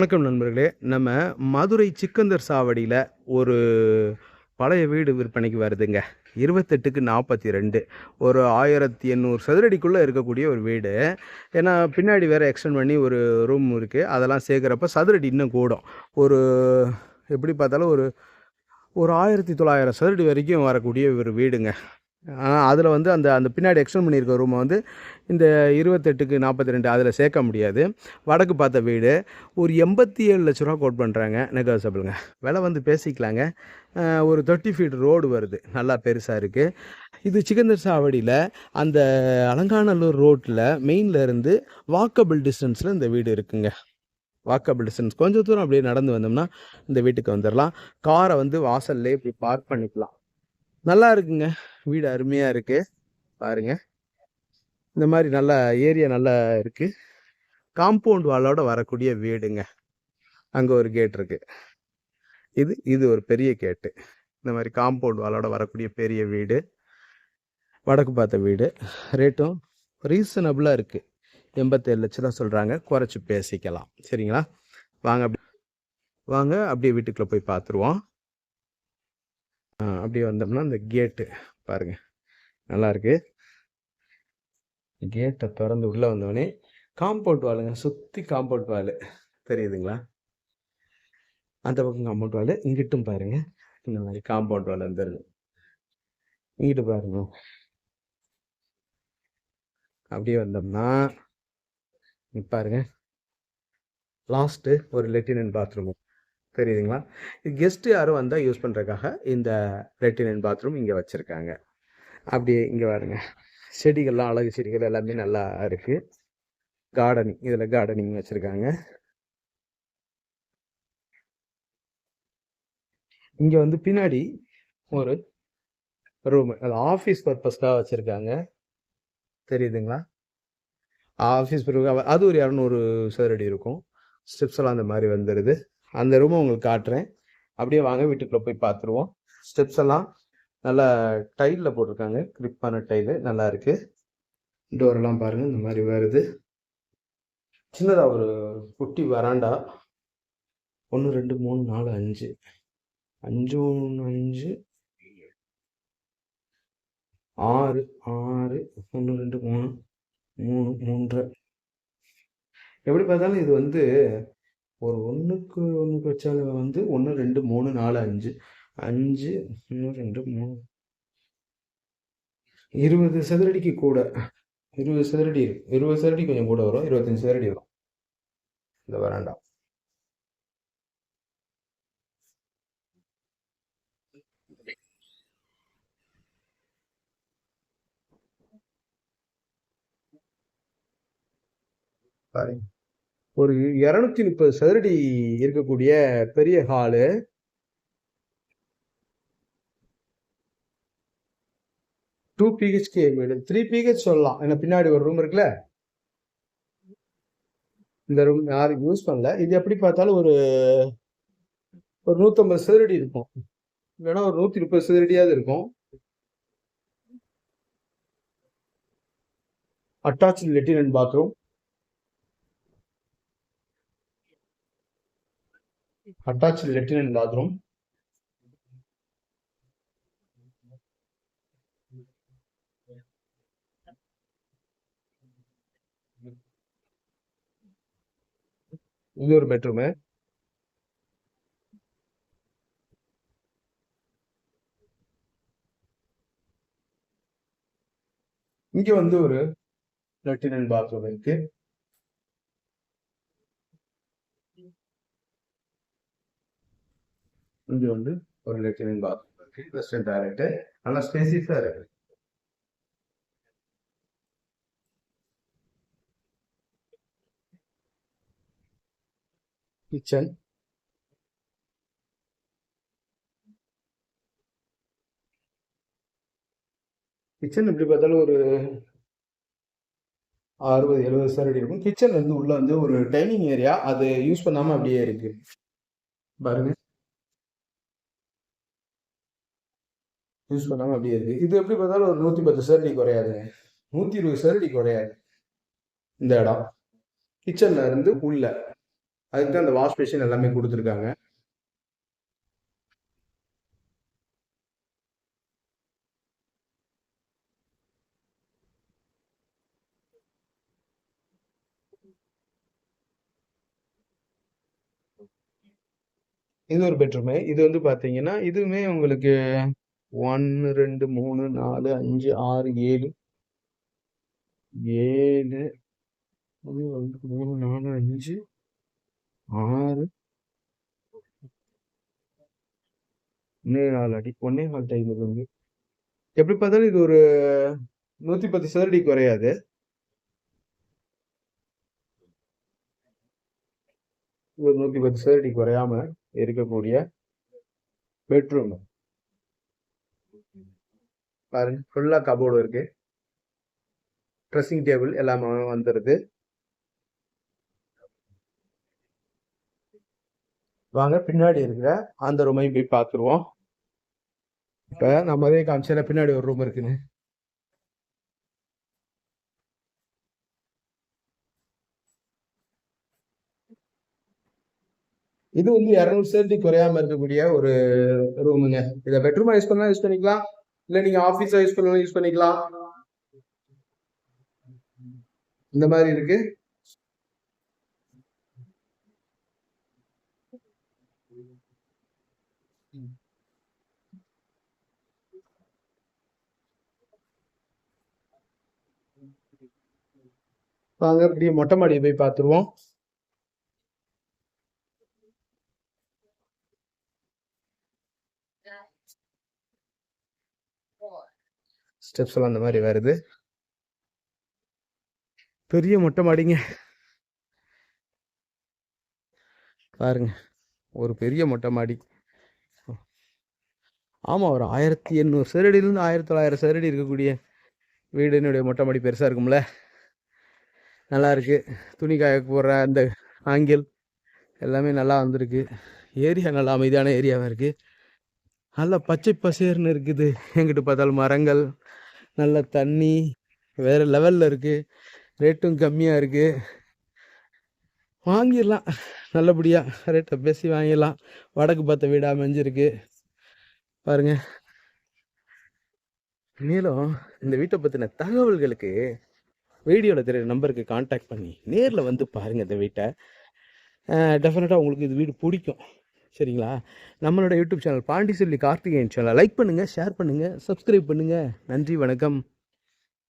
வணக்கம் நண்பர்களே. நம்ம மதுரை சிக்கந்தர் சாவடியில ஒரு பழைய வீடு விற்பனைக்கு வருதுங்க. 28க்கு 42 ஒரு 1800 சதுரடிக்குள்ள இருக்கக்கூடிய ஒரு வீடு. ஏன்னா பின்னாடி வேற எக்ஸ்டெண்ட் பண்ணி ஒரு ரூம் இருக்கு. அதெல்லாம் சேர்க்கிறப்ப சதுரடி இன்னும் கூடும். ஒரு எப்படி பார்த்தாலும் ஒரு ஒரு 1900 சதுரடி வரைக்கும் வரக்கூடிய ஒரு வீடுங்க. அதில் வந்து அந்த அந்த பின்னாடி எக்ஸ்டெண்ட் பண்ணியிருக்க ரூமை வந்து இந்த 28க்கு 42 அதில் சேர்க்க முடியாது. வடக்கு பார்த்த வீடு ஒரு 87 லட்ச ரூபா கோட் பண்ணுறாங்க. நெகோசியபிளுங்க. விலை வந்து பேசிக்கலாங்க. ஒரு 30 ஃபீட் ரோடு வருது, நல்லா பெருசாக இருக்குது. இது சிக்கந்தர் சாவடியில் அந்த அலங்காநல்லூர் ரோட்டில் மெயினில் இருந்து வாக்கபிள் டிஸ்டன்ஸில் இந்த வீடு இருக்குங்க. வாக்கபிள் டிஸ்டன்ஸ் கொஞ்சம் தூரம் அப்படியே நடந்து வந்தோம்னா இந்த வீட்டுக்கு வந்துடலாம். காரை வந்து வாசல்லே இப்படி பார்க் பண்ணிக்கலாம். நல்லா இருக்குங்க. வீடு அருமையாக இருக்குது. பாருங்க, இந்த மாதிரி நல்லா ஏரியா நல்லா இருக்குது. காம்பவுண்ட் வாலோட வரக்கூடிய வீடுங்க. அங்கே ஒரு கேட் இருக்கு. இது ஒரு பெரிய கேட்டு. இந்த மாதிரி காம்பவுண்ட் வாலோட வரக்கூடிய பெரிய வீடு, வடக்கு பார்த்த வீடு. ரேட்டும் ரீசனபிளாக இருக்குது. 87 லட்சம் தான் சொல்கிறாங்க. குறைச்சி பேசிக்கலாம். சரிங்களா? வாங்க அப்படியே வீட்டுக்குள்ளே போய் பார்த்துருவோம். அப்படியே வந்தோம்னா இந்த கேட்டு பாருங்க, நல்லா இருக்கு. கேட்டை திறந்து உள்ளே வந்தோடனே காம்பவுண்ட் வாலுங்க. சுற்றி காம்பவுண்ட் வாலு தெரியுதுங்களா? அந்த பக்கம் காம்பவுண்ட் வாலு, இங்கிட்டும் பாருங்க இந்த மாதிரி காம்பவுண்ட் வால் வந்துடுது. இங்கிட்டு பாருங்க. அப்படியே வந்தோம்னா பாருங்க, லாஸ்ட்டு ஒரு லெட்டின் அண்ட் பாத்ரூம் தெரியுதுங்களா? கெஸ்ட்டு யாரும் வந்தால் யூஸ் பண்ணுறதுக்காக இந்த லெட்டின் அண்ட் பாத்ரூம் இங்கே வச்சுருக்காங்க. அப்படியே இங்கே பாருங்க, செடிகள்லாம் அழகு செடிகள் எல்லாமே நல்லா இருக்குது. கார்டனிங், இதில் கார்டனிங் வச்சுருக்காங்க. இங்கே வந்து பின்னாடி ஒரு ரூமு, அது ஆஃபீஸ் பர்பஸ்க்காக வச்சுருக்காங்க. தெரியுதுங்களா? Office purpose. அது ஒரு 200 சதுரடி இருக்கும். ஸ்டெப்ஸ் எல்லாம் அந்த மாதிரி வந்துடுது. அந்த ரூமை உங்களுக்கு காட்டுறேன். அப்படியே வாங்க வீட்டுக்குள்ளே போய் பார்த்துருவோம். ஸ்டெப்ஸ் எல்லாம் நல்லா டைலில் போட்டிருக்காங்க. கிரிப்பான டைலு நல்லா இருக்குது. டோரெல்லாம் பாருங்கள் இந்த மாதிரி வருது. சின்னதாக ஒரு குட்டி வராண்டா. 1 2 3 4 5 5 5 6 6 1 2 3 3 3 எப்படி பார்த்தாலும் இது வந்து ஒரு ஒன்றுக்கு வச்சாலும் வந்து 1 2 3 4 5 5 1 2 3 20 சதுரடிக்கு கூட. 20 சதுரடி இருக்கு. 20 சதுரடி கொஞ்சம் கூட வரும். 25 சதுரடி வரும் இந்த வராண்டா. பாருங்க, ஒரு 230 சதுரடி இருக்கக்கூடிய பெரிய ஹாலு. 2 பிஹெச்கே வீடு. 3 பிஹெச் சொல்லலாம். ஏன்னா பின்னாடி ஒரு ரூம் இருக்குல்ல, இந்த ரூம் யாரும் யூஸ் பண்ணல. இது எப்படி பார்த்தாலும் ஒரு 150 சதுரடி இருக்கும், இல்லைன்னா ஒரு 130 சதுரடியாவது இருக்கும். Attach latrine and bathroom. Attach latrine and bathroom. இது ஒரு பெட்ரூமு. இங்க வந்து ஒரு லெட்டின் அண்ட் பாத்ரூம் இருக்கு. இங்க வந்து ஒரு லெட்டின் அண்ட் பாத்ரூம் இருக்கு. வெஸ்டர்ன் டாய்லெட் நல்லா ஸ்பேசியஸா இருக்கு. கிச்சன். கிச்சன் எப்படி பார்த்தாலும் ஒரு 60 70 சதுரடி இருக்கும். கிச்சன்ல இருந்து உள்ள வந்து ஒரு டைனிங் ஏரியா, அது யூஸ் பண்ணாம அப்படியே இருக்கு பாருங்க. யூஸ் பண்ணாம அப்படியே இருக்கு. இது எப்படி பார்த்தாலும் ஒரு 110 சதுரடி குறையாதுங்க. 120 சதுரடி குறையாது இந்த இடம். கிச்சன்ல இருந்து உள்ள அதுக்கு தான் அந்த வாஷ் பேஷன் எல்லாமே கொடுத்துருக்காங்க. இது ஒரு பெட்ரூமு. இது வந்து பார்த்தீங்கன்னா, இதுவுமே உங்களுக்கு 1, 2, 3, 4, 5, 6, 7, 7 1, 3, 4, 5, 6 4 அடி. 1.25 டைம் வந்து. எப்படி பார்த்தாலும் இது ஒரு 110 சதுரடி குறையாது. ஒரு 110 சதுரடி குறையாம இருக்கக்கூடிய பெட்ரூம். பாருங்க, ஃபுல்லா கபோர்டு இருக்கு. ட்ரெஸ்ஸிங் டேபிள் எல்லாமே வந்துருது. வாங்க பின்னாடி இருக்கிற அந்த ரூமையும் போய் பார்த்துருவோம். இப்ப நம்ம அதே காமிச்சல பின்னாடி ஒரு ரூம் இருக்குன்னு. இது வந்து 200 சதுரடி குறையாம இருக்கக்கூடிய ஒரு ரூமுங்க. இதை பெட்ரூமா யூஸ் பண்ணலாம், யூஸ் பண்ணிக்கலாம். இல்ல நீங்க ஆபீஸா யூஸ் பண்ணலாம், யூஸ் பண்ணிக்கலாம். இந்த மாதிரி இருக்கு. வாங்க அப்படியே மொட்டை மாடியை போய் பார்த்துருவோம். ஸ்டெப்ஸ் எல்லாம் அந்த மாதிரி வருது. பெரிய மொட்டை மாடிங்க பாருங்க, ஒரு பெரிய மொட்டை மாடி. ஆமா, ஒரு 1800 சதுரடியிலிருந்து 1900 சதுரடி இருக்கக்கூடிய வீடுனுடைய மொட்டை மாடி பெருசா இருக்கும்ல. நல்லா இருக்கு. துணி காய போடுற அந்த ஆங்கிள் எல்லாமே நல்லா வந்திருக்கு. ஏரியா நல்லா அமைதியான ஏரியாவாக இருக்கு. நல்லா பச்சை பசேர்னு இருக்குது. எங்கிட்டு பார்த்தாலும் மரங்கள், நல்ல தண்ணி, வேற லெவல்ல இருக்கு. ரேட்டும் கம்மியாக இருக்கு. வாங்கிடலாம், நல்லபடியா ரேட்டை பேசி வாங்கிடலாம். வடக்கு பார்த்த வீடு அமைஞ்சிருக்கு பாருங்க. மேலும் இந்த வீட்டை பற்றின தகவல்களுக்கு வீடியோவில் தெரியுற நம்பருக்கு கான்டாக்ட் பண்ணி நேரில் வந்து பாருங்கள் இந்த வீட்டை. டெஃபினட்டாக உங்களுக்கு இது வீடு பிடிக்கும். சரிங்களா? நம்மளோட யூடியூப் சேனல் பாண்டிச்செல்வி கார்த்திகேயன் சேனலை லைக் பண்ணுங்கள், ஷேர் பண்ணுங்கள், சப்ஸ்கிரைப் பண்ணுங்கள். நன்றி, வணக்கம்.